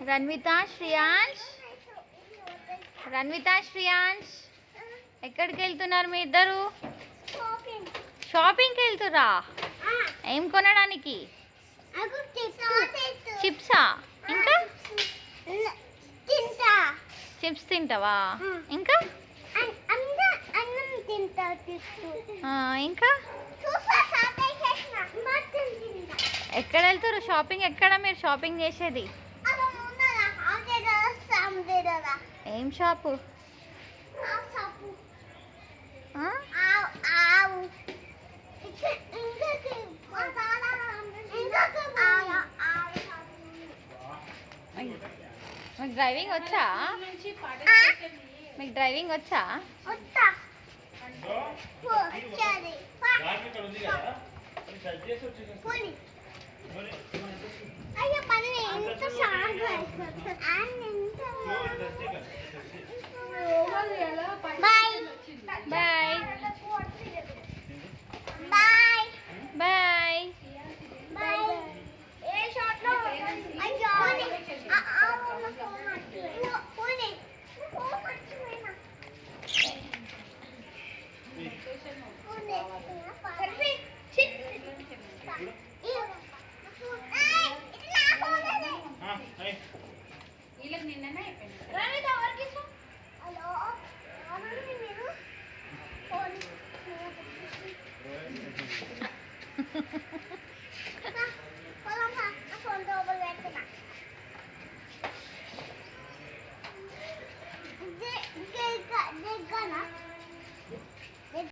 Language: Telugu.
రన్విత శ్రియాన్స్ శ్రియాన్స్ ఎక్కడికి వెళ్తున్నారు మీ ఇద్దరు? షాపింగ్కి వెళ్తురా? ఏం కొనడానికి? చిప్సా? ఇంకా చిప్స్ తింటావా? ఇంకా ఇంకా ఎక్కడ వెళ్తారు షాపింగ్? ఎక్కడ మీరు షాపింగ్ చేసేది? ఏం షాపు? మీకు డ్రైవింగ్ వచ్చా? మీకు డ్రైవింగ్ వచ్చా? Bye bye bye bye.